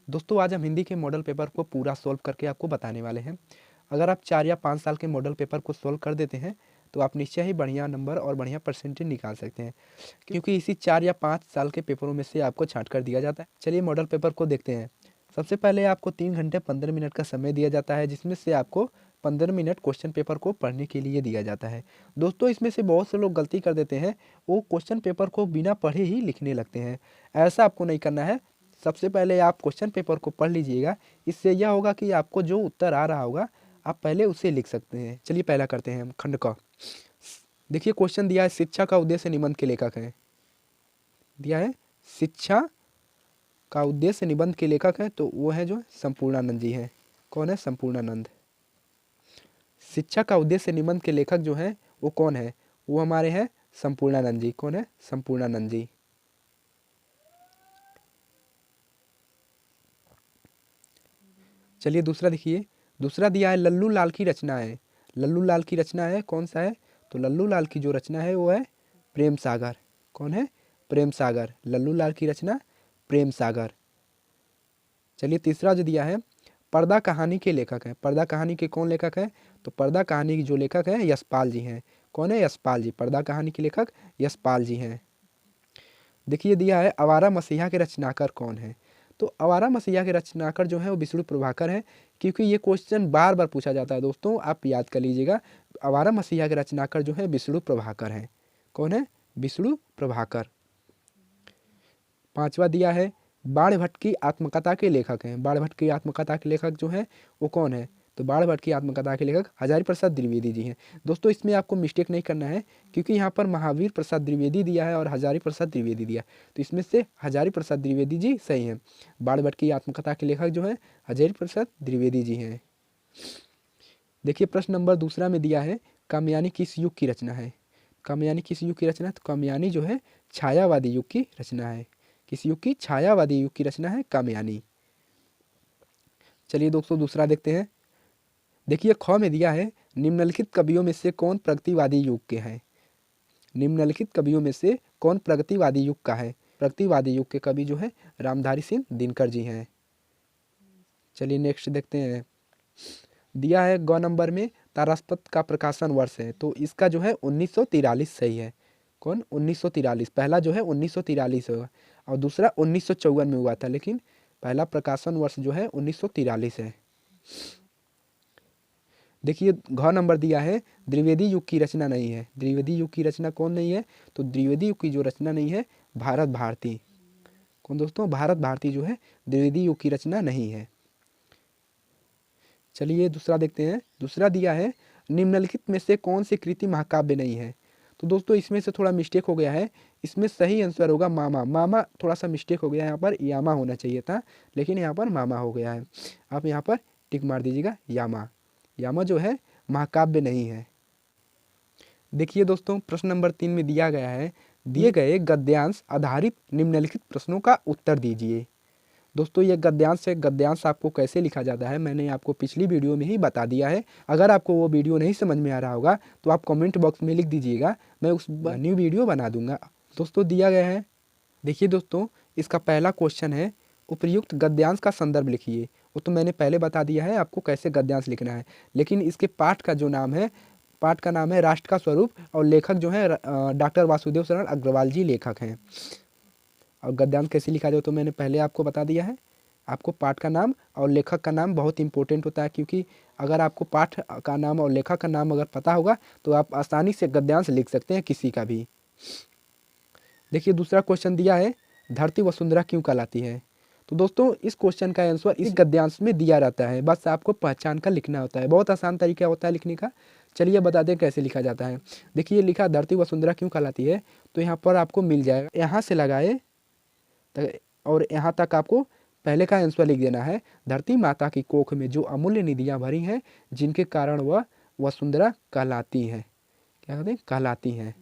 दोस्तों आज हम हिंदी के मॉडल पेपर को पूरा सॉल्व करके आपको बताने वाले हैं। अगर आप 4 या 5 साल के मॉडल पेपर को सॉल्व कर देते हैं तो आप निश्चय ही बढ़िया नंबर और बढ़िया परसेंटेज निकाल सकते हैं, क्योंकि इसी 4 या 5 साल के पेपरों में से आपको छाँट कर दिया जाता है। चलिए मॉडल पेपर को देखते हैं। सबसे पहले आपको 3 घंटे 15 मिनट का समय दिया जाता है, जिसमें से आपको 15 मिनट क्वेश्चन पेपर को पढ़ने के लिए दिया जाता है। दोस्तों इसमें से बहुत से लोग गलती कर देते हैं, वो क्वेश्चन पेपर को बिना पढ़े ही लिखने लगते हैं। ऐसा आपको नहीं करना है। सबसे पहले आप क्वेश्चन पेपर को पढ़ लीजिएगा। इससे यह होगा कि आपको जो उत्तर आ रहा होगा आप पहले उसे लिख सकते हैं। चलिए पहला करते हैं हम खंड क। देखिए क्वेश्चन दिया है, शिक्षा का उद्देश्य निबंध के लेखक हैं। दिया है शिक्षा का उद्देश्य निबंध के लेखक हैं, तो वो है जो संपूर्णानंद जी हैं। कौन है? संपूर्णानंद। शिक्षा का उद्देश्य निबंध के लेखक जो हैं वो कौन है? वो हमारे हैं संपूर्णानंद जी। कौन है? संपूर्णानंद जी। चलिए दूसरा देखिए। दूसरा दिया है लल्लू लाल की रचना है। लल्लू लाल की रचना है, कौन सा है? तो लल्लू लाल की जो रचना है वो है प्रेम सागर। कौन है? प्रेम सागर। लल्लू लाल की रचना प्रेम सागर। चलिए तीसरा जो दिया है, पर्दा कहानी के लेखक हैं। पर्दा कहानी के कौन लेखक हैं? तो पर्दा कहानी की जो लेखक हैं यशपाल जी हैं। कौन है? यशपाल जी। पर्दा कहानी के लेखक यशपाल जी हैं। देखिए दिया है आवारा मसीहा के रचनाकार कौन है? तो आवारा मसीहा के रचनाकार जो है वो विष्णु प्रभाकर है, क्योंकि ये क्वेश्चन बार बार पूछा जाता है। दोस्तों आप याद कर लीजिएगा, आवारा मसीहा के रचनाकार जो है विष्णु प्रभाकर हैं। कौन है? विष्णु प्रभाकर। पांचवा दिया है बाणभट्ट की आत्मकथा के लेखक हैं। बाणभट्ट की आत्मकथा के लेखक जो हैं वो कौन है? तो बाणभट्ट की आत्मकथा के लेखक हजारी प्रसाद द्विवेदी जी हैं। दोस्तों इसमें आपको मिस्टेक नहीं करना है, क्योंकि यहाँ पर महावीर प्रसाद द्विवेदी दिया है और हजारी प्रसाद द्विवेदी दिया है, तो इसमें से हजारी प्रसाद द्विवेदी जी सही हैं। बाणभट्ट की आत्मकथा के लेखक जो हैं हजारी प्रसाद द्विवेदी जी हैं। देखिए प्रश्न नंबर दूसरा में दिया है कामयानी किस युग की रचना है? कामयानी किस युग की रचना? तो कामयानी जो है छायावादी युग की रचना है। किस युग की? छायावादी युग की रचना है कामयानी। चलिए दोस्तों दूसरा देखते हैं। देखिए ख में दिया है निम्नलिखित कवियों में से कौन प्रगतिवादी युग के हैं? निम्नलिखित कवियों में से कौन प्रगतिवादी युग का है? प्रगतिवादी युग के कवि जो है रामधारी सिंह दिनकर जी हैं। चलिए नेक्स्ट देखते हैं। दिया है ग नंबर में तारास्पत का प्रकाशन वर्ष है, तो इसका जो है 1943 सही है। कौन? 1943। पहला जो है 1943 होगा और दूसरा 1954 में हुआ था, लेकिन पहला प्रकाशन वर्ष जो है 1943 है। देखिए घ नंबर दिया है द्विवेदी युग की रचना नहीं है। द्विवेदी युग की रचना कौन नहीं है? तो द्विवेदी युग की जो रचना नहीं है भारत भारती। कौन दोस्तों? भारत भारती जो है द्विवेदी युग की रचना नहीं है। चलिए दूसरा देखते हैं। दूसरा दिया है निम्नलिखित में से कौन सी कृति महाकाव्य नहीं है? तो दोस्तों इसमें से थोड़ा मिस्टेक हो गया है। इसमें सही आंसर होगा मामा। मामा थोड़ा सा मिस्टेक हो गया, यहाँ पर यामा होना चाहिए था, लेकिन यहाँ पर मामा हो गया है। आप यहाँ पर टिक मार दीजिएगा यामा। यामा जो है महाकाव्य नहीं है। देखिए दोस्तों प्रश्न नंबर 3 में दिया गया है दिए गए गद्यांश आधारित निम्नलिखित प्रश्नों का उत्तर दीजिए। दोस्तों ये गद्यांश है। गद्यांश आपको कैसे लिखा जाता है मैंने आपको पिछली वीडियो में ही बता दिया है। अगर आपको वो वीडियो नहीं समझ में आ रहा होगा तो आप कमेंट बॉक्स में लिख दीजिएगा, मैं उस न्यू वीडियो बना दूंगा। दोस्तों दिया गया है, देखिए दोस्तों इसका पहला क्वेश्चन है उपर्युक्त गद्यांश का संदर्भ लिखिए। वो तो मैंने पहले बता दिया है आपको कैसे गद्यांश लिखना है, लेकिन इसके पाठ का जो नाम है, पाठ का नाम है राष्ट्र का स्वरूप, और लेखक जो है डॉक्टर वासुदेव शरण अग्रवाल जी लेखक हैं। और गद्यांश कैसे लिखा जाए तो मैंने पहले आपको बता दिया है। आपको पाठ का नाम और लेखक का नाम बहुत इंपॉर्टेंट होता है, क्योंकि अगर आपको पाठ का नाम और लेखक का नाम अगर पता होगा तो आप आसानी से गद्यांश लिख सकते हैं किसी का भी। देखिए दूसरा क्वेश्चन दिया है धरती वसुंधरा क्यों कहलाती है? तो दोस्तों इस क्वेश्चन का आंसर इस गद्यांश में दिया रहता है, बस आपको पहचान कर लिखना होता है। बहुत आसान तरीका होता है लिखने का। चलिए बता दें कैसे लिखा जाता है। देखिए लिखा धरती वसुंधरा क्यों कहलाती है, तो यहाँ पर आपको मिल जाएगा, यहाँ से लगाए और यहाँ तक आपको पहले का आंसर लिख देना है। धरती माता की कोख में जो अमूल्य निधियाँ भरी हैं, जिनके कारण वह वसुंधरा कहलाती हैं। क्या कहते हैं? कहलाती हैं।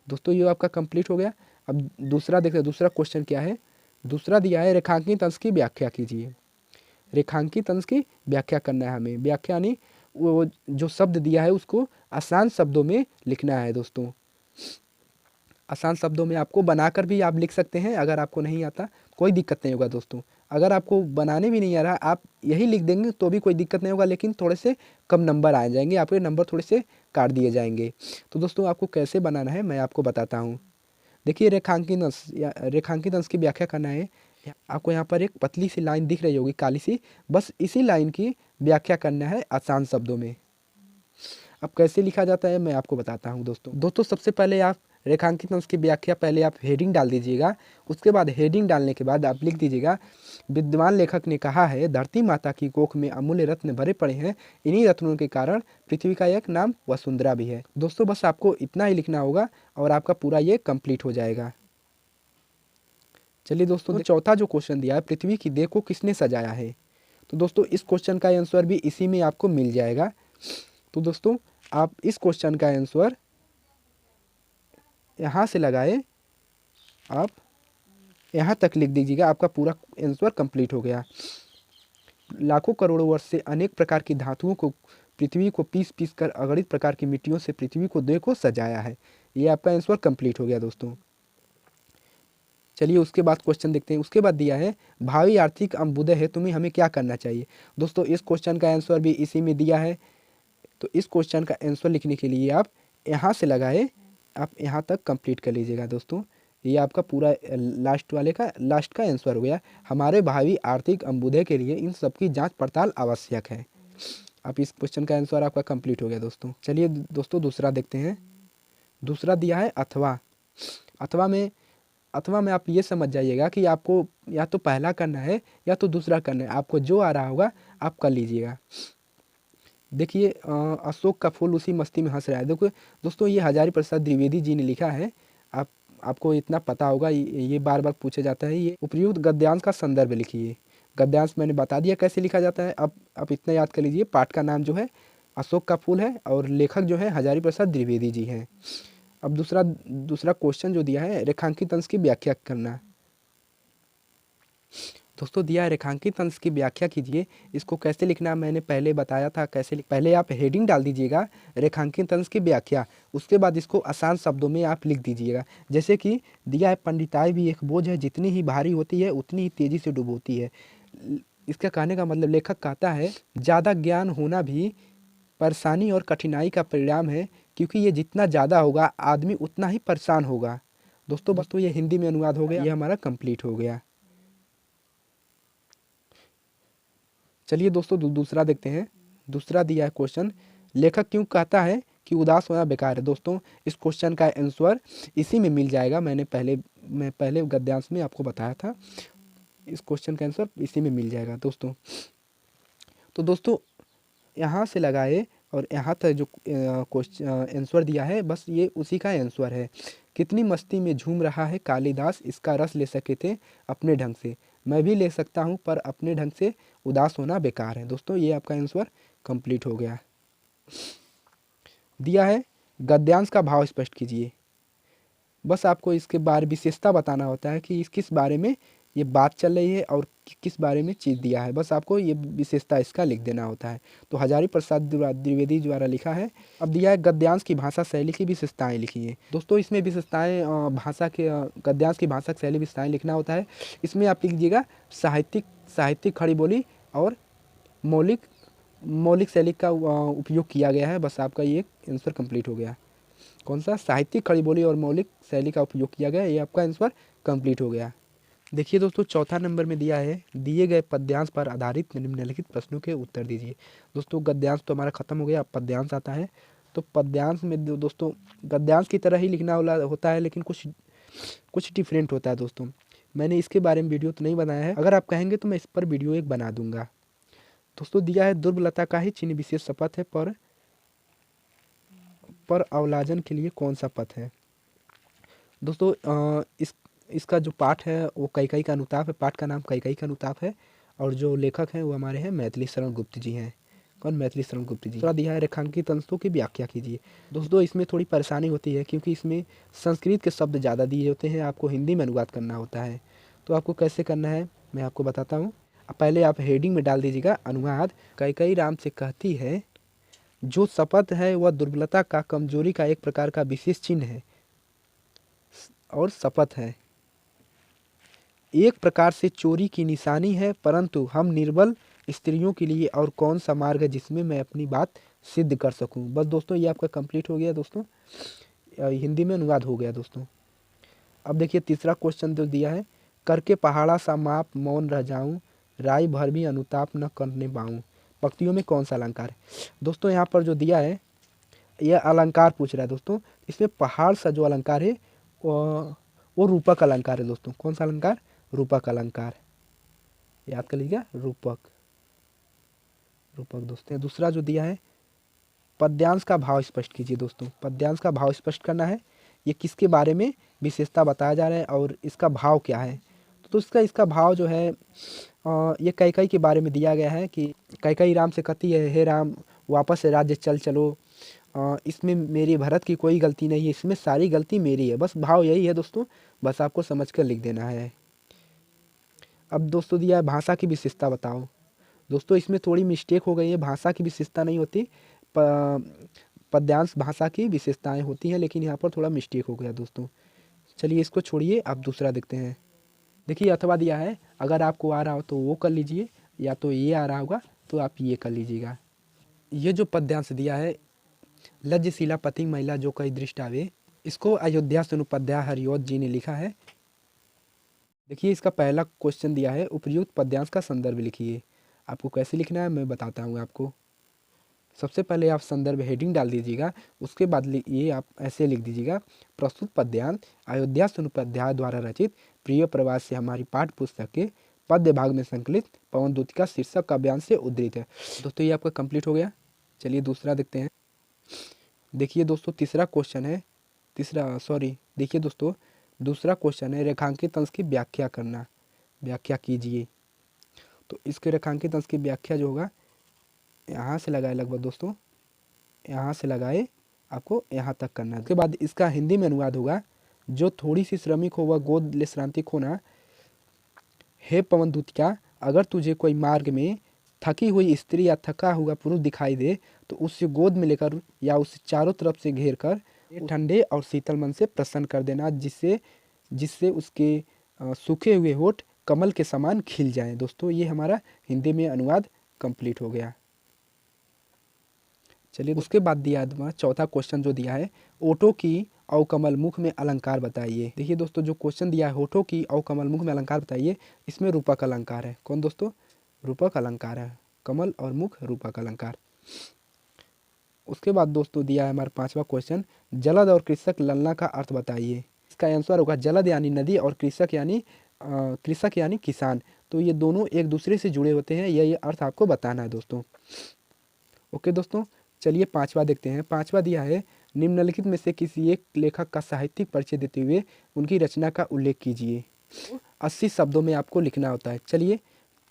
दोस्तों ये आपका कंप्लीट हो गया। अब दूसरा देखते हैं, दूसरा क्वेश्चन क्या है। दूसरा दिया है रेखांकित अंश की व्याख्या कीजिए। रेखांकित अंश की व्याख्या करना है हमें। व्याख्या यानी वो जो शब्द दिया है उसको आसान शब्दों में लिखना है। दोस्तों आसान शब्दों में आपको बनाकर भी आप लिख सकते हैं, अगर आपको नहीं आता कोई दिक्कत नहीं होगा। दोस्तों अगर आपको बनाने भी नहीं आ रहा, आप यही लिख देंगे तो भी कोई दिक्कत नहीं होगा, लेकिन थोड़े से कम नंबर आ जाएंगे, आपके नंबर थोड़े से काट दिए जाएंगे। तो दोस्तों आपको कैसे बनाना है मैं आपको बताता हूँ। देखिए रेखांकित अंश या रेखांकित अंश की व्याख्या करना है। आपको यहाँ पर एक पतली सी लाइन दिख रही होगी काली सी, बस इसी लाइन की व्याख्या करना है आसान शब्दों में। अब कैसे लिखा जाता है मैं आपको बताता हूँ दोस्तों सबसे पहले आप रेखांकित अंश की व्याख्या पहले आप हेडिंग डाल दीजिएगा। उसके बाद हेडिंग डालने के बाद आप लिख दीजिएगा, विद्वान लेखक ने कहा है धरती माता की कोख में अमूल्य रत्न भरे पड़े हैं, इन्हीं रत्नों के कारण पृथ्वी का एक नाम वसुंधरा भी है। दोस्तों बस आपको इतना ही लिखना होगा और आपका पूरा ये कंप्लीट हो जाएगा। चलिए दोस्तों चौथा जो क्वेश्चन दिया है, पृथ्वी की देह को किसने सजाया है। तो दोस्तों इस क्वेश्चन का आंसर भी इसी में आपको मिल जाएगा। तो दोस्तों आप इस क्वेश्चन का आंसर यहाँ से लगाए आप यहाँ तक लिख दीजिएगा, आपका पूरा आंसर कंप्लीट हो गया। लाखों करोड़ों वर्ष से अनेक प्रकार की धातुओं को पृथ्वी को पीस पीस कर अगणित प्रकार की मिट्टियों से पृथ्वी को देह को सजाया है। ये आपका आंसर कंप्लीट हो गया दोस्तों। चलिए उसके बाद क्वेश्चन देखते हैं। उसके बाद दिया है भावी आर्थिक अभ्युदय है तुम्हें हमें क्या करना चाहिए। दोस्तों इस क्वेश्चन का आंसर भी इसी में दिया है। तो इस क्वेश्चन का आंसर लिखने के लिए आप यहाँ से लगाए, आप यहाँ तक कंप्लीट कर लीजिएगा दोस्तों। ये आपका पूरा लास्ट का आंसर हो गया। हमारे भावी आर्थिक अभ्युदय के लिए इन सब की जांच पड़ताल आवश्यक है। आप इस क्वेश्चन का आंसर आपका कंप्लीट हो गया दोस्तों। चलिए दोस्तों दूसरा देखते हैं। दूसरा दिया है अथवा। अथवा में आप ये समझ जाइएगा कि आपको या तो पहला करना है या तो दूसरा करना है, आपको जो आ रहा होगा आप कर लीजिएगा। देखिए अशोक का फूल उसी मस्ती में हंस रहा है। देखो दोस्तों ये हजारी प्रसाद द्विवेदी जी ने लिखा है। आपको इतना पता होगा, ये बार बार पूछा जाता है। ये उपयुक्त गद्यांश का संदर्भ लिखिए। गद्यांश मैंने बता दिया कैसे लिखा जाता है। अब आप इतना याद कर लीजिए, पाठ का नाम जो है अशोक का फूल है और लेखक जो है हजारी प्रसाद द्विवेदी जी हैं। अब दूसरा क्वेश्चन जो दिया है रेखांकित अंश की व्याख्या करना। दोस्तों दिया है रेखांकित अंश की व्याख्या कीजिए। इसको कैसे लिखना मैंने पहले बताया था कैसे पहले आप हेडिंग डाल दीजिएगा रेखांकित अंश की व्याख्या, उसके बाद इसको आसान शब्दों में आप लिख दीजिएगा। जैसे कि दिया है पंडिताई भी एक बोझ है, जितनी ही भारी होती है उतनी ही तेजी से डुबोती है। इसका कहने का मतलब लेखक कहता है ज़्यादा ज्ञान होना भी परेशानी और कठिनाई का परिणाम है, क्योंकि ये जितना ज़्यादा होगा आदमी उतना ही परेशान होगा। दोस्तों ये हिंदी में अनुवाद हो गया, ये हमारा कंप्लीट हो गया। चलिए दोस्तों दूसरा देखते हैं। दूसरा दिया है क्वेश्चन, लेखक क्यों कहता है कि उदास होना बेकार है। दोस्तों इस क्वेश्चन का आंसर इसी में मिल जाएगा। मैं पहले गद्यांश में आपको बताया था, इस क्वेश्चन का आंसर इसी में मिल जाएगा दोस्तों। तो दोस्तों यहाँ से लगाए और यहाँ तक जो क्वेश्चन आंसर दिया है बस ये उसी का आंसर है। कितनी मस्ती में झूम रहा है कालिदास, इसका रस ले सके थे अपने ढंग से, मैं भी ले सकता हूँ पर अपने ढंग से उदास होना बेकार है। दोस्तों ये आपका आंसर कंप्लीट हो गया। दिया है गद्यांश का भाव स्पष्ट कीजिए। बस आपको इसके बारे विशेषता बताना होता है कि इस किस बारे में ये बात चल रही है और किस बारे में चीज़ दिया है, बस आपको ये विशेषता इसका लिख देना होता है। तो हजारी प्रसाद द्विवेदी द्वारा लिखा है। अब दिया है गद्यांश की भाषा शैली की विशेषताएं लिखिए। दोस्तों इसमें विशेषताएं भाषा के गद्यांश की भाषा शैली विशेषताएं लिखना होता है। इसमें आप लिख दीजिएगा साहित्यिक खड़ी बोली और मौलिक शैली का उपयोग किया गया है। बस आपका ये आंसर कंप्लीट हो गया। कौन सा? साहित्यिक खड़ी बोली और मौलिक शैली का उपयोग किया गया, ये आपका आंसर कंप्लीट हो गया। देखिए दोस्तों चौथा नंबर में दिया है दिए गए पद्यांश पर आधारित निम्नलिखित प्रश्नों के उत्तर दीजिए। दोस्तों गद्यांश तो हमारा खत्म हो गया, अब पद्यांश आता है। तो पद्यांश में दोस्तों गद्यांश की तरह ही लिखना होता है, लेकिन कुछ डिफरेंट होता है दोस्तों। मैंने इसके बारे में वीडियो तो नहीं बनाया है, अगर आप कहेंगे तो मैं इस पर वीडियो एक बना दूंगा। दोस्तों दिया है दुर्बलता का ही चिन्ह विशेष शपथ है, पर अवलाजन के लिए कौन सा पथ है। दोस्तों इसका जो पाठ है वो कैकेयी का अनुताप है। पाठ का नाम कैकेयी का अनुताप है और जो लेखक हैं वो हमारे हैं मैथिली शरण गुप्त जी हैं। कौन? मैथिली शरण गुप्त जी। थोड़ा दिया है रेखांकित अंशों की व्याख्या कीजिए। दोस्तों इसमें थोड़ी परेशानी होती है क्योंकि इसमें संस्कृत के शब्द ज़्यादा दिए होते हैं, आपको हिंदी में अनुवाद करना होता है। तो आपको कैसे करना है मैं आपको बताता हूँ। पहले आप हेडिंग में डाल दीजिएगा अनुवाद। कैकेयी राम से कहती है जो शपथ है वह दुर्बलता का, कमजोरी का एक प्रकार का विशेष चिन्ह है और शपथ है। एक प्रकार से चोरी की निशानी है, परंतु हम निर्बल स्त्रियों के लिए और कौन सा मार्ग है जिसमें मैं अपनी बात सिद्ध कर सकूं। बस दोस्तों ये आपका कंप्लीट हो गया दोस्तों, हिंदी में अनुवाद हो गया दोस्तों। अब देखिए तीसरा क्वेश्चन जो दिया है, करके पहाड़ा सा माप मौन रह जाऊं, राय भर भी अनुताप न करने पाऊं, पंक्तियों में कौन सा अलंकार है। दोस्तों यहाँ पर जो दिया है यह अलंकार पूछ रहा है दोस्तों। इसमें पहाड़ सा जो अलंकार है वो रूपक अलंकार है दोस्तों। कौन सा अलंकार? रूपक अलंकार, याद कर लीजिएगा, रूपक। रूपक दोस्तों दूसरा जो दिया है, पद्यांश का भाव स्पष्ट कीजिए दोस्तों। पद्यांश का भाव स्पष्ट करना है, ये किसके बारे में विशेषता बताया जा रहा है और इसका भाव क्या है। तो इसका भाव जो है ये कैकई के बारे में दिया गया है कि कैकई राम से कहती है, हे राम वापस से राज्य चल चलो, इसमें मेरी भरत की कोई गलती नहीं है, इसमें सारी गलती मेरी है। बस भाव यही है दोस्तों, बस आपको समझ कर लिख देना है। अब दोस्तों दिया है भाषा की विशेषता बताओ। दोस्तों इसमें थोड़ी मिस्टेक हो गई है, भाषा की विशेषता नहीं होती, पद्यांश भाषा की विशेषताएं होती हैं, लेकिन यहाँ पर थोड़ा मिस्टेक हो गया दोस्तों। चलिए इसको छोड़िए, आप दूसरा देखते हैं। देखिए अथवा दिया है, अगर आपको आ रहा हो तो वो कर लीजिए, या तो ये आ रहा होगा तो आप ये कर लीजिएगा। ये जो पद्यांश दिया है, लज्जशीला पति महिला जो कई दृष्ट आवे, इसको अयोध्या सुनुपध्याय हरिओत जी ने लिखा है। देखिए इसका पहला क्वेश्चन दिया है, उपयुक्त पद्यांश का संदर्भ लिखिए। आपको कैसे लिखना है मैं बताता हूँ आपको। सबसे पहले आप संदर्भ हेडिंग डाल दीजिएगा, उसके बाद ये आप ऐसे लिख दीजिएगा, प्रस्तुत पद्यांश अयोध्या सुनुपध्याय द्वारा रचित प्रिय प्रवास से हमारी पाठ्य पुस्तक के पद्य भाग में संकलित पवन दूतिका शीर्षक काव्यांश से उद्धृत है। दोस्तों ये आपका कंप्लीट हो गया। चलिए दूसरा देखते हैं। देखिए दोस्तों तीसरा क्वेश्चन है, देखिए दोस्तों दूसरा क्वेश्चन है, रेखांकित अंश की व्याख्या करना, व्याख्या कीजिए। तो इसके रेखांकित अंश की व्याख्या जो होगा, यहाँ से लगाए लगभग दोस्तों, यहाँ से लगाए आपको यहाँ तक करना है। उसके बाद इसका हिंदी में अनुवाद होगा, जो थोड़ी सी श्रमिक हो वह गोद ले श्रांतिक होना, हे पवन दूतिका अगर तुझे कोई मार्ग में थकी हुई स्त्री या थका हुआ पुरुष दिखाई दे तो उससे गोद में लेकर या उसे चारों तरफ से घेर कर ठंडे और शीतल मन से प्रसन्न कर देना, जिससे जिससे उसके सूखे हुए होठ कमल के समान खिल जाएं। दोस्तों ये हमारा हिंदी में अनुवाद कंप्लीट हो गया। चलिए उसके बाद दिया चौथा क्वेश्चन जो दिया है, ओठों की और कमल मुख में अलंकार बताइए। देखिए दोस्तों जो क्वेश्चन दिया है, होठों की और कमल मुख में अलंकार बताइए, इसमें रूपक अलंकार है। कौन दोस्तों? रूपक अलंकार है, कमल और मुख रूपक अलंकार। उसके बाद दोस्तों दिया है हमारा पांचवा क्वेश्चन, जलद और कृषक ललना का अर्थ बताइए। इसका आंसर होगा जलद यानी नदी और कृषक यानी किसान। तो ये दोनों एक दूसरे से जुड़े होते हैं, ये अर्थ आपको बताना है दोस्तों। ओके दोस्तों चलिए पांचवा देखते हैं। पांचवा दिया है, निम्नलिखित में से किसी एक लेखक का साहित्यिक परिचय देते हुए उनकी रचना का उल्लेख कीजिए। 80 शब्दों में आपको लिखना होता है।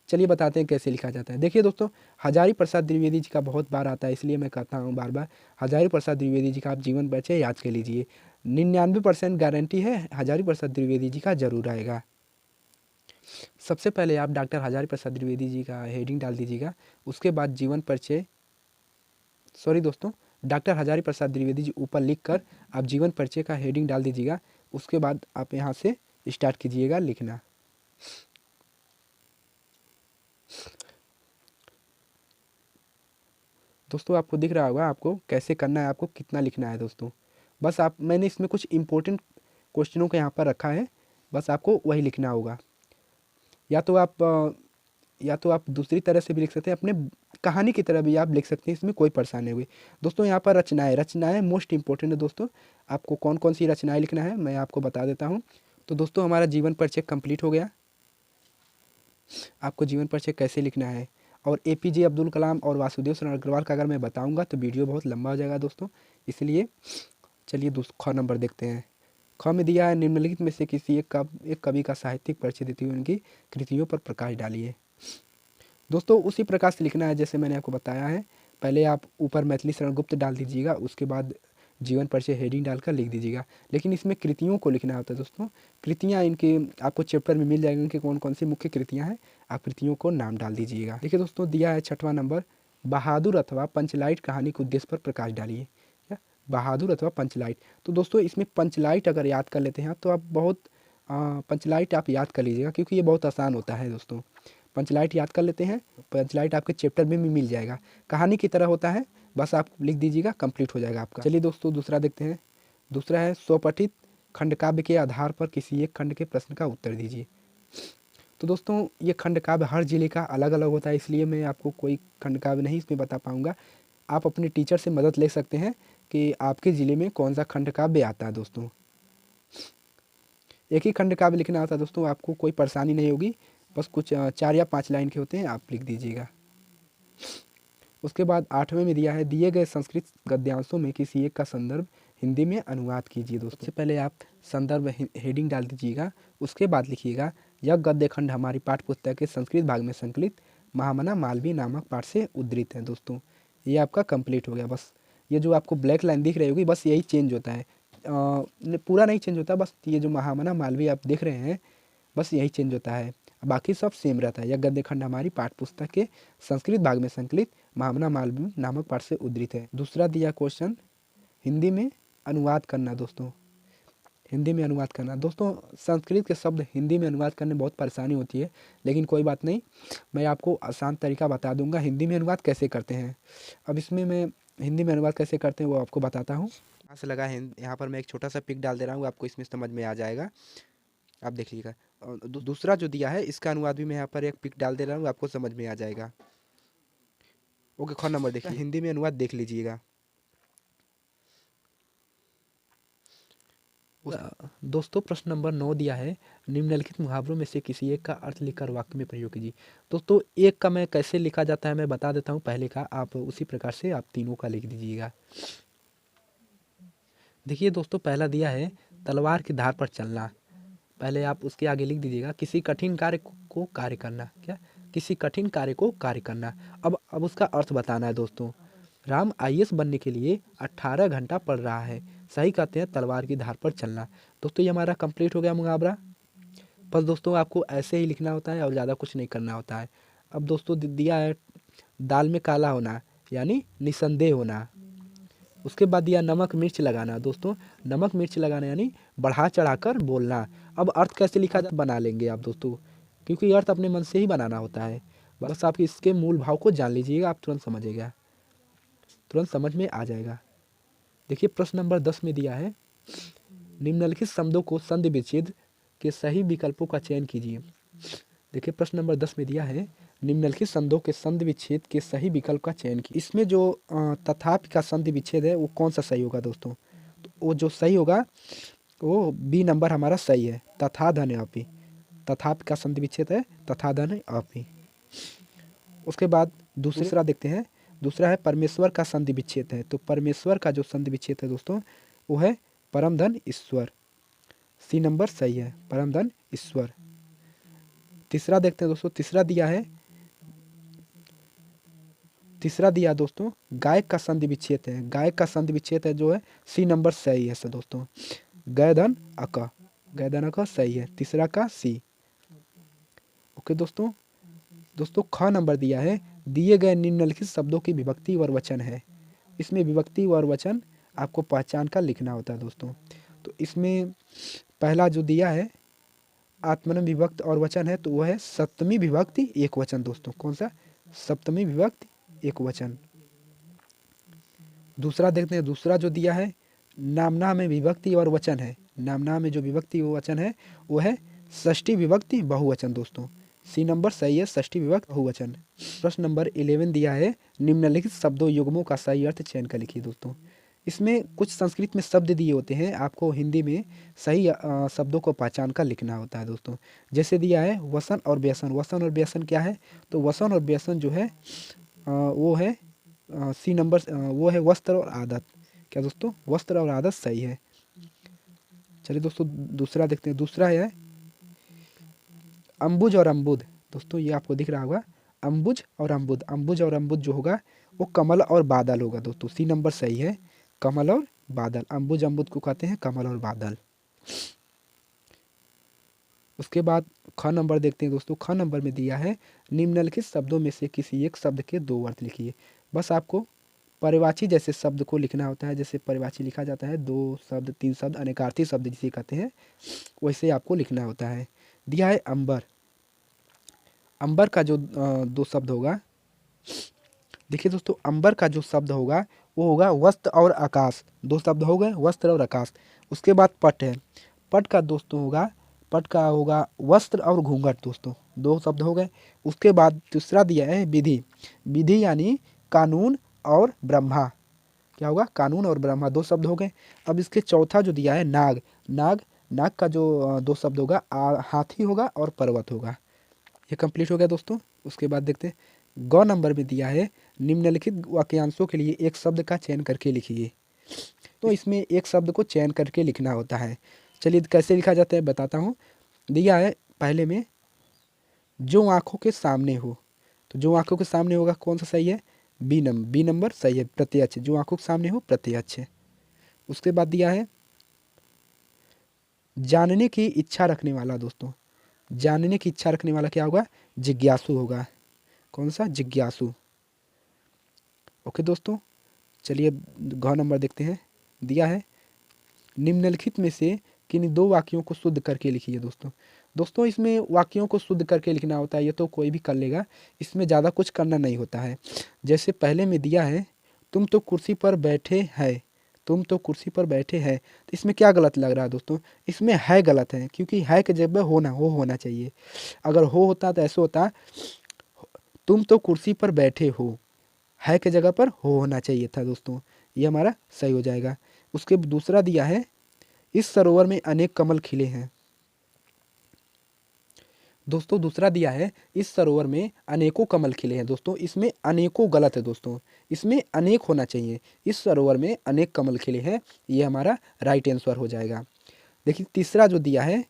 चलिए बताते हैं कैसे लिखा जाता है। देखिए दोस्तों हजारी प्रसाद द्विवेदी जी का बहुत बार आता है, इसलिए मैं कहता हूँ बार बार, हजारी प्रसाद द्विवेदी जी का आप जीवन परिचय याद कर लीजिए। 99% गारंटी है हजारी प्रसाद द्विवेदी जी का जरूर आएगा। सबसे पहले आप डॉक्टर हजारी प्रसाद द्विवेदी जी का हेडिंग डाल दीजिएगा, उसके बाद जीवन परिचय, दोस्तों डॉक्टर हजारी प्रसाद द्विवेदी जी ऊपर लिखकर आप जीवन परिचय का हेडिंग डाल दीजिएगा। उसके बाद आप यहाँ से स्टार्ट कीजिएगा लिखना। दोस्तों आपको दिख रहा होगा आपको कैसे करना है, आपको कितना लिखना है दोस्तों। बस मैंने इसमें कुछ इंपॉर्टेंट क्वेश्चनों को यहाँ पर रखा है, बस आपको वही लिखना होगा। या तो आप दूसरी तरह से भी लिख सकते हैं, अपने कहानी की तरह भी आप लिख सकते हैं, इसमें कोई परेशानी नहीं हुई। दोस्तों यहाँ पर रचनाएं मोस्ट इंपॉर्टेंट है दोस्तों। आपको कौन कौन सी रचनाएं लिखना है मैं आपको बता देता हूँ। तो दोस्तों हमारा जीवन परिचय कंप्लीट हो गया। आपको जीवन परिचय कैसे लिखना है, और APJ अब्दुल कलाम और वासुदेव शरण अग्रवाल का अगर मैं बताऊँगा तो वीडियो बहुत लंबा हो जाएगा दोस्तों, इसलिए चलिए ख नंबर देखते हैं। ख में दिया है, निम्नलिखित में से किसी एक कवि का साहित्यिक परिचय देते हुए उनकी कृतियों पर प्रकाश डालिए। दोस्तों उसी प्रकार से लिखना है जैसे मैंने आपको बताया है। पहले आप ऊपर मैथिली शरण गुप्त डाल दीजिएगा, उसके बाद जीवन परिचय हेडिंग डालकर लिख दीजिएगा। लेकिन इसमें कृतियों को लिखना होता है दोस्तों। कृतियाँ इनके आपको चैप्टर में मिल जाएगी, उनकी कौन कौन सी मुख्य कृतियाँ हैं, आप कृतियों को नाम डाल दीजिएगा। देखिए दोस्तों दिया है छठवां नंबर, बहादुर अथवा पंचलाइट कहानी के उद्देश्य पर प्रकाश डालिए। बहादुर अथवा पंचलाइट, तो दोस्तों इसमें पंचलाइट अगर याद कर लेते हैं तो आप बहुत पंचलाइट आप याद कर लीजिएगा क्योंकि ये बहुत आसान होता है दोस्तों। पंचलाइट याद कर लेते हैं, पंचलाइट आपके चैप्टर में भी मिल जाएगा, कहानी की तरह होता है, बस आप लिख दीजिएगा, कंप्लीट हो जाएगा आपका। चलिए दोस्तों दूसरा देखते हैं। दूसरा है स्वपठित खंड काव्य के आधार पर किसी एक खंड के प्रश्न का उत्तर दीजिए। तो दोस्तों ये खंड काव्य हर जिले का अलग अलग होता है, इसलिए मैं आपको कोई खंड काव्य नहीं इसमें बता पाऊँगा। आप अपने टीचर से मदद ले सकते हैं कि आपके ज़िले में कौन सा खंड काव्य आता है दोस्तों। एक ही खंड काव्य लिखना आता है दोस्तों, आपको कोई परेशानी नहीं होगी, बस कुछ 4 या 5 लाइन के होते हैं, आप लिख दीजिएगा। उसके बाद 8वें में दिया है दिए गए संस्कृत गद्यांशों में किसी एक का संदर्भ हिंदी में अनुवाद कीजिए। दोस्तों सबसे पहले आप संदर्भ हेडिंग डाल दीजिएगा, उसके बाद लिखिएगा यह गद्य खंड हमारी पाठ्य पुस्तक के संस्कृत भाग में संकलित महामना मालवीय नामक पाठ से उद्धृत है। दोस्तों ये आपका कंप्लीट हो गया। बस ये जो आपको ब्लैक लाइन दिख रही होगी, बस यही चेंज होता है, पूरा नहीं चेंज होता, बस ये जो महामना मालवीय आप देख रहे हैं बस यही चेंज होता है, बाकी सब सेम रहता है। यह गद्य खंड हमारी पाठ्य पुस्तक के संस्कृत भाग में संकलित महामना मालवीय नामक पाठ से उद्धृत है। दूसरा दिया क्वेश्चन हिंदी में अनुवाद करना। दोस्तों हिंदी में अनुवाद करना, दोस्तों संस्कृत के शब्द हिंदी में अनुवाद करने में बहुत परेशानी होती है, लेकिन कोई बात नहीं, मैं आपको आसान तरीका बता दूंगा हिंदी में अनुवाद कैसे करते हैं। अब इसमें मैं हिंदी में अनुवाद कैसे करते हैं वो आपको बताता हूँ। यहाँ से लगा है, यहाँ पर मैं एक छोटा सा पिक डाल दे रहा हूँ, आपको इसमें समझ में आ जाएगा, आप देख लीजिएगा। और दूसरा जो दिया है इसका अनुवाद भी मैं यहाँ पर एक पिक डाल दे रहा हूँ, आपको समझ में आ जाएगा। ओके, ख नंबर देखिए, हिंदी में अनुवाद देख लीजिएगा। दोस्तों प्रश्न नंबर 9 दिया है निम्नलिखित मुहावरों में से किसी एक का अर्थ लिखकर वाक्य में प्रयोग कीजिए। दोस्तों एक का मैं कैसे लिखा जाता है मैं बता देता हूँ, पहले का आप उसी प्रकार से आप तीनों का लिख दीजिएगा। देखिए दोस्तों पहला दिया है तलवार की धार पर चलना, पहले आप उसके आगे लिख दीजिएगा किसी कठिन कार्य को कार्य करना। क्या? किसी कठिन कार्य को कार्य करना। अब उसका अर्थ बताना है दोस्तों। राम आईएएस बनने के लिए 18 घंटा पढ़ रहा है, सही कहते हैं तलवार की धार पर चलना। दोस्तों ये हमारा कंप्लीट हो गया मुहावरा। बस दोस्तों आपको ऐसे ही लिखना होता है और ज़्यादा कुछ नहीं करना होता है। अब दोस्तों दिया है दाल में काला होना यानी निसंदेह होना। उसके बाद दिया नमक मिर्च लगाना। दोस्तों नमक मिर्च लगाना यानी बढ़ा चढ़ा कर बोलना। अब अर्थ कैसे लिखा जाए बना लेंगे आप दोस्तों, क्योंकि अर्थ अपने मन से ही बनाना होता है। बस आप इसके मूल भाव को जान लीजिएगा, आप तुरंत समझिएगा, तुरंत समझ में आ जाएगा। देखिए प्रश्न नंबर 10 में दिया है निम्नलिखित शब्दों को संधि विच्छेद के सही विकल्पों का चयन कीजिए। देखिए प्रश्न नंबर 10 में दिया है निम्नलिखित संधों के संधि विच्छेद के सही विकल्प का चयन कीजिए। इसमें जो तथापि का संधि विच्छेद है वो कौन सा सही होगा दोस्तों? तो वो जो सही होगा वो बी नंबर हमारा सही है, तथा धन अपि। तथापि का संधि विच्छेद है तथा धन अपि। उसके बाद दूसरा देखते हैं, दूसरा है परमेश्वर का संधि विच्छेद है। तो परमेश्वर का जो संधि विच्छेद है दोस्तों वो है परम धन ईश्वर, सी नंबर सही है, परम धन ईश्वर। तीसरा देखते हैं दोस्तों, तीसरा दिया दोस्तों गायक का संधि विच्छेद है। गायक का संधि विच्छेद है जो है सी नंबर सही है दोस्तों, गैधन अक, गैधन अक सही है, तीसरा का सी। ओके दोस्तों ख नंबर दिया है दिए गए निम्नलिखित शब्दों की विभक्ति और वचन है। इसमें विभक्ति और वचन आपको पहचान कर लिखना होता है दोस्तों। तो इसमें पहला जो दिया है आत्मनेपद विभक्त और वचन है, तो वह है सप्तमी विभक्ति एक वचन। दोस्तों कौन सा? सप्तमी विभक्ति एक वचन। दूसरा देखते हैं, दूसरा जो दिया है नामना में विभक्ति और वचन है। नामना में जो विभक्ति व वचन है वो है षष्ठी विभक्ति बहुवचन। दोस्तों सी नंबर सही है, षष्ठी विभक्ति बहुवचन। प्रश्न नंबर 11 दिया है निम्नलिखित शब्दों युग्मों का सही अर्थ चयन कर लिखिए। दोस्तों इसमें कुछ संस्कृत में शब्द दिए होते हैं, आपको हिंदी में सही शब्दों को पहचान कर लिखना होता है दोस्तों। जैसे दिया है वसन और व्यसन। वसन और व्यसन क्या है? तो वसन और व्यसन जो है वो है सी नंबर, वो है वस्त्र और आदत। क्या दोस्तों? वस्त्र और आदत सही है। चलिए दोस्तों दूसरा देखते हैं, दूसरा है अम्बुज और अम्बुद। दोस्तों ये आपको दिख रहा होगा अम्बुज और अम्बुद। अम्बुज और अम्बुद जो होगा वो कमल और बादल होगा। दोस्तों सी नंबर सही है, कमल और बादल। अम्बुज अम्बुद को कहते हैं कमल और बादल। उसके बाद ख नंबर देखते हैं दोस्तों। ख नंबर में दिया है निम्नलिखित शब्दों में से किसी एक शब्द के दो अर्थ लिखिए। बस आपको पर्यायवाची जैसे शब्द को लिखना होता है, जैसे पर्यायवाची लिखा जाता है 2 शब्द 3 शब्द अनेकार्थी शब्द जिसे कहते हैं, वैसे आपको लिखना होता है। दिया है अंबर। अंबर का जो 2 शब्द होगा, देखिए दोस्तों अंबर का जो शब्द होगा वो होगा वस्त्र और आकाश। 2 शब्द हो गए, वस्त्र और आकाश। उसके बाद पट है। पट का दोस्तों होगा, पट का होगा वस्त्र और घूंघट दोस्तों, 2 शब्द हो गए। उसके बाद दूसरा दिया है विधि। विधि यानी कानून और ब्रह्मा, क्या होगा, कानून और ब्रह्मा, 2 शब्द हो गए। अब इसके चौथा जो दिया है नाग। नाग, नाग का जो 2 शब्द होगा, हाथी होगा और पर्वत होगा। ये कंप्लीट हो गया दोस्तों। उसके बाद देखते हैं ग नंबर में दिया है निम्नलिखित वाक्यांशों के लिए एक शब्द का चयन करके लिखिए। तो इसमें एक शब्द को चयन करके लिखना होता है। चलिए कैसे लिखा जाता है बताता हूँ। दिया है पहले में जो आंखों के सामने हो, तो जो आंखों के सामने होगा कौन सा सही है, बी नंबर सही है, प्रत्यक्ष, जो आंखों के सामने हो प्रत्यक्ष। उसके बाद दिया है जानने की इच्छा रखने वाला दोस्तों, जानने की इच्छा रखने वाला क्या होगा, जिज्ञासु होगा। कौन सा, जिज्ञासु। ओके दोस्तों, चलिए घ नंबर देखते हैं। दिया है निम्नलिखित में से किन 2 वाक्यों को शुद्ध करके लिखिए दोस्तों। दोस्तों इसमें वाक्यों को शुद्ध करके लिखना होता है, ये तो कोई भी कर लेगा, इसमें ज़्यादा कुछ करना नहीं होता है। जैसे पहले में दिया है तुम तो कुर्सी पर बैठे हैं, तुम तो कुर्सी पर बैठे हैं, तो इसमें क्या गलत लग रहा है दोस्तों, इसमें है गलत है, क्योंकि है के जगह हो होना चाहिए। अगर हो होता तो ऐसे होता तुम तो कुर्सी पर बैठे हो, है के जगह पर हो होना चाहिए था दोस्तों, ये हमारा सही हो जाएगा। उसके दूसरा दिया है इस सरोवर में अनेक कमल खिले हैं। दोस्तों दूसरा दिया है इस सरोवर में अनेकों कमल खिले हैं। दोस्तों इसमें अनेकों गलत है दोस्तों, इसमें अनेक होना चाहिए। इस सरोवर में अनेक कमल खिले हैं, ये हमारा राइट आंसर हो जाएगा। देखिए तीसरा जो दिया है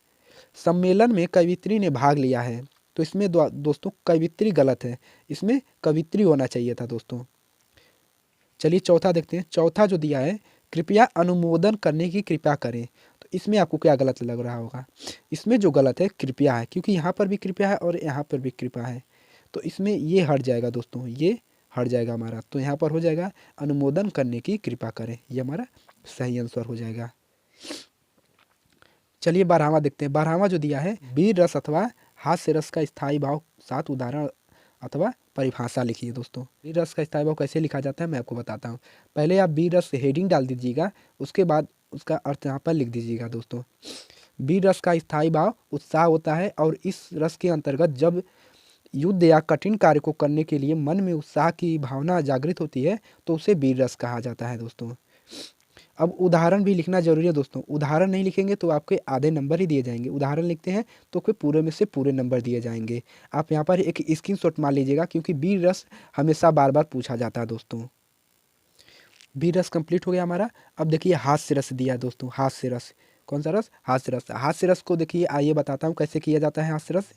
सम्मेलन में कवित्री ने भाग लिया है, तो इसमें दोस्तों कवित्री गलत है, इसमें कवित्री होना चाहिए था दोस्तों। चलिए चौथा देखते हैं। चौथा जो दिया है कृपया अनुमोदन करने की कृपया करें, तो इसमें आपको क्या गलत लग रहा होगा, इसमें जो गलत है कृपया है, क्योंकि यहाँ पर भी कृपया है और यहाँ पर भी कृपया है, तो इसमें ये हट जाएगा दोस्तों, ये हट जाएगा हमारा। तो यहाँ पर हो जाएगा अनुमोदन करने की कृपा करें, ये हमारा सही आंसर हो जाएगा। चलिए 12वां देखते हैं। 12वां जो दिया है वीर रस अथवा हास्य रस का स्थायी भाव 7 उदाहरण अथवा परिभाषा लिखिए दोस्तों। वीर रस का स्थायी भाव कैसे लिखा जाता है मैं आपको बताता हूँ। पहले आप वीर रस हेडिंग डाल दीजिएगा, उसके बाद उसका अर्थ यहाँ पर लिख दीजिएगा दोस्तों। वीर रस का स्थायी भाव उत्साह होता है, और इस रस के अंतर्गत जब युद्ध या कठिन कार्य को करने के लिए मन में उत्साह की भावना जागृत होती है तो उसे वीर रस कहा जाता है दोस्तों। अब उदाहरण भी लिखना जरूरी है दोस्तों, उदाहरण नहीं लिखेंगे तो आपके आधे नंबर ही दिए जाएंगे। उदाहरण लिखते हैं तो फिर पूरे में से पूरे नंबर दिए जाएंगे। आप यहाँ पर एक स्क्रीनशॉट मार लीजिएगा, क्योंकि वीर रस हमेशा बार बार पूछा जाता है दोस्तों। वीर रस कंप्लीट हो गया हमारा। अब देखिए हास्य रस दिया है दोस्तों, हास्य रस, कौन सा रस, हास्य रस। हास्य रस को देखिए आइए बताता हूँ कैसे किया जाता है हास्य रस।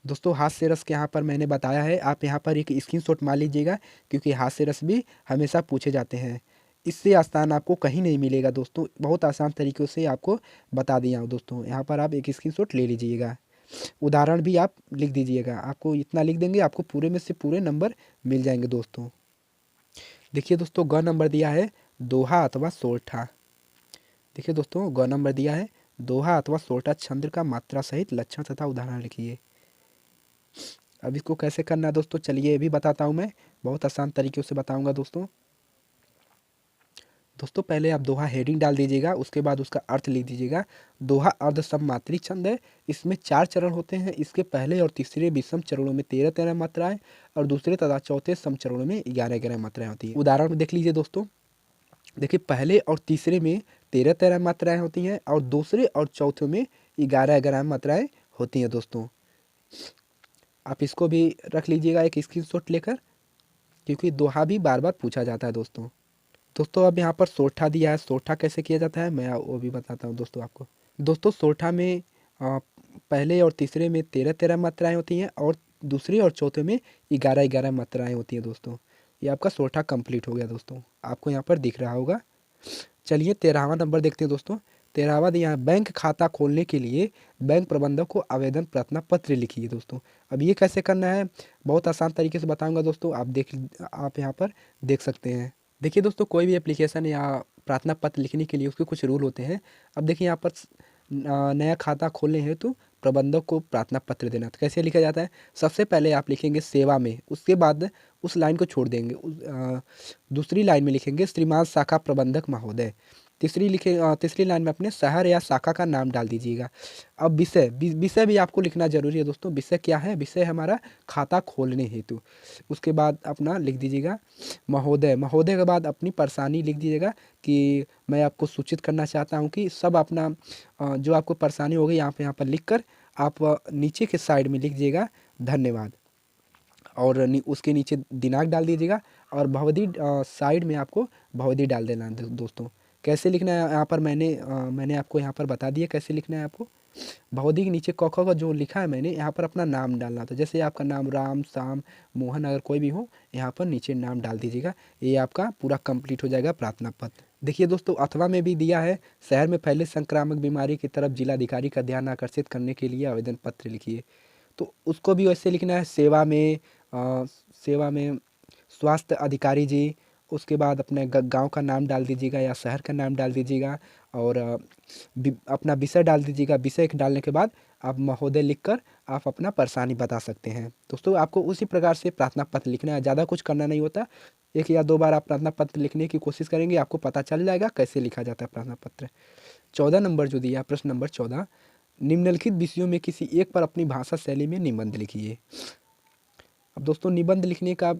दोस्तों हास्य रस के यहाँ पर मैंने बताया है, आप यहाँ पर एक स्क्रीनशॉट मार लीजिएगा, क्योंकि हास्य रस भी हमेशा पूछे जाते हैं। इससे आसान आपको कहीं नहीं मिलेगा दोस्तों, बहुत आसान तरीक़ों से आपको बता दिया हूँ दोस्तों। यहाँ पर आप एक स्क्रीनशॉट ले लीजिएगा, उदाहरण भी आप लिख दीजिएगा। आपको इतना लिख देंगे आपको पूरे में से पूरे नंबर मिल जाएंगे दोस्तों। देखिए दोस्तों ग नंबर दिया है दोहा अथवा सोरठा। देखिए दोस्तों ग नंबर दिया है दोहा अथवा सोरठा छंद का मात्रा सहित लक्षण तथा उदाहरण लिखिए। अब इसको कैसे करना है दोस्तों, चलिए ये भी बताता हूँ मैं, बहुत आसान तरीक़ों से बताऊँगा दोस्तों। दोस्तों पहले आप दोहा हेडिंग डाल दीजिएगा, उसके बाद उसका अर्थ लिख दीजिएगा। दोहा अर्ध सममात्री छंद है, इसमें 4 चरण होते हैं। इसके पहले और तीसरे विषम चरणों में 13-13 मात्राएं, और दूसरे तथा चौथे सम चरणों में 11-11 मात्राएं होती हैं। उदाहरण में देख लीजिए दोस्तों, देखिए पहले और तीसरे में 13-13 मात्राएं होती हैं, और दूसरे और चौथे में 11-11 मात्राएं होती हैं दोस्तों। आप इसको भी रख लीजिएगा एक स्क्रीनशॉट लेकर, क्योंकि दोहा भी बार बार पूछा जाता है दोस्तों। दोस्तों अब यहाँ पर सोरठा दिया है, सोरठा कैसे किया जाता है मैं वो भी बताता हूँ दोस्तों आपको। दोस्तों सोरठा में पहले और तीसरे में 13-13 मात्राएं होती हैं, और दूसरे और चौथे में 11-11 मात्राएं होती हैं दोस्तों। ये आपका सोरठा कंप्लीट हो गया दोस्तों, आपको यहाँ पर दिख रहा होगा। चलिए 13वां नंबर देखते हैं दोस्तों। 13वां दिया है, बैंक खाता खोलने के लिए बैंक प्रबंधक को आवेदन प्रार्थना पत्र लिखिए दोस्तों। अब ये कैसे करना है, बहुत आसान तरीके से बताऊंगा दोस्तों, आप यहाँ पर देख सकते हैं। देखिए दोस्तों, कोई भी एप्लीकेशन या प्रार्थना पत्र लिखने के लिए उसके कुछ रूल होते हैं। अब देखिए यहाँ पर नया खाता खोलने हेतु प्रबंधक को प्रार्थना पत्र देना। तो कैसे लिखा जाता है, सबसे पहले आप लिखेंगे सेवा में, उसके बाद उस लाइन को छोड़ देंगे, दूसरी लाइन में लिखेंगे श्रीमान शाखा प्रबंधक महोदय। तीसरी लाइन में अपने शहर या शाखा का नाम डाल दीजिएगा। अब विषय भी आपको लिखना जरूरी है दोस्तों। विषय क्या है, विषय हमारा खाता खोलने हेतु। उसके बाद अपना लिख दीजिएगा महोदय। महोदय के बाद अपनी परेशानी लिख दीजिएगा कि मैं आपको सूचित करना चाहता हूँ कि सब अपना जो आपको परेशानी होगी यहाँ पर लिख कर आप नीचे के साइड में लिख दीजिएगा धन्यवाद, और उसके नीचे दिनांक डाल दीजिएगा, और भवदी साइड में आपको भवदी डाल देना है दोस्तों। कैसे लिखना है यहाँ पर मैंने आपको यहाँ पर बता दिया कैसे लिखना है आपको। भवदी के नीचे क ख का जो लिखा है मैंने, यहाँ पर अपना नाम डालना। तो जैसे आपका नाम राम, श्याम, मोहन अगर कोई भी हो, यहाँ पर नीचे नाम डाल दीजिएगा। ये आपका पूरा कंप्लीट हो जाएगा प्रार्थना पत्र। देखिए दोस्तों, अथवा में भी दिया है, शहर में फैले संक्रामक बीमारी की तरफ जिलाधिकारी का ध्यान आकर्षित करने के लिए आवेदन पत्र लिखिए। तो उसको भी वैसे लिखना है, सेवा में स्वास्थ्य अधिकारी जी। उसके बाद अपने गांव का नाम डाल दीजिएगा या शहर का नाम डाल दीजिएगा, और अपना विषय डाल दीजिएगा। विषय डालने के बाद आप महोदय लिखकर आप अपना परेशानी बता सकते हैं। दोस्तों, आपको उसी प्रकार से प्रार्थना पत्र लिखना है, ज़्यादा कुछ करना नहीं होता। 1 या 2 बार आप प्रार्थना पत्र लिखने की कोशिश करेंगे, आपको पता चल जाएगा कैसे लिखा जाता है प्रार्थना पत्र। 14 नंबर जो दिया, प्रश्न नंबर 14, निम्नलिखित विषयों में किसी एक पर अपनी भाषा शैली में निबंध लिखिए। अब दोस्तों, निबंध लिखने का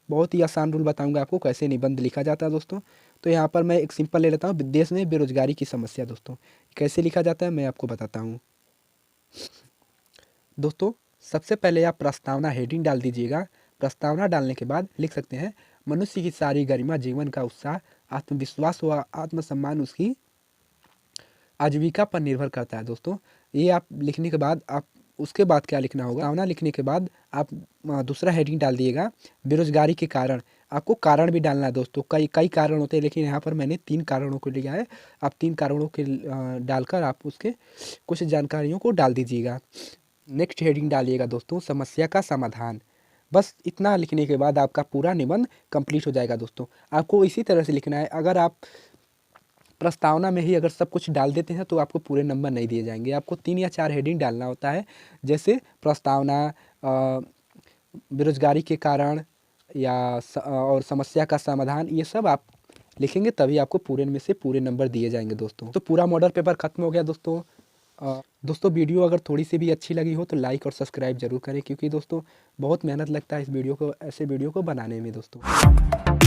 बहुत ही आसान रूल बताऊंगा आपको कैसे निबंध लिखा जाता है दोस्तों। तो यहाँ पर मैं एक सिंपल ले लेता हूँ, देश में बेरोजगारी की समस्या। दोस्तों, कैसे लिखा जाता है मैं आपको बताता हूँ। दोस्तों, सबसे पहले आप प्रस्तावना हेडिंग डाल दीजिएगा। प्रस्तावना डालने के बाद लिख सकते हैं, मनुष्य की सारी गरिमा, जीवन का उत्साह, आत्मविश्वास व आत्मसम्मान उसकी आजीविका पर निर्भर करता है। दोस्तों, ये आप लिखने के बाद आप उसके बाद क्या लिखना होगा, प्रस्तावना लिखने के बाद आप दूसरा हेडिंग डाल दिएगा बेरोजगारी के कारण। आपको कारण भी डालना है दोस्तों, कई कारण होते हैं, लेकिन यहाँ पर मैंने 3 कारणों को लिया है। आप 3 कारणों के डालकर आप उसके कुछ जानकारियों को डाल दीजिएगा। नेक्स्ट हेडिंग डालिएगा दोस्तों, समस्या का समाधान। बस इतना लिखने के बाद आपका पूरा निबंध कंप्लीट हो जाएगा। दोस्तों, आपको इसी तरह से लिखना है। अगर आप प्रस्तावना में ही अगर सब कुछ डाल देते हैं तो आपको पूरे नंबर नहीं दिए जाएंगे। आपको 3 या 4 हेडिंग डालना होता है, जैसे प्रस्तावना, बेरोजगारी के कारण और समस्या का समाधान। ये सब आप लिखेंगे तभी आपको पूरे में से पूरे नंबर दिए जाएंगे दोस्तों। तो पूरा मॉडल पेपर खत्म हो गया दोस्तों। दोस्तों, वीडियो अगर थोड़ी सी भी अच्छी लगी हो तो लाइक और सब्सक्राइब जरूर करें, क्योंकि दोस्तों बहुत मेहनत लगता है इस वीडियो को, ऐसे वीडियो को बनाने में दोस्तों।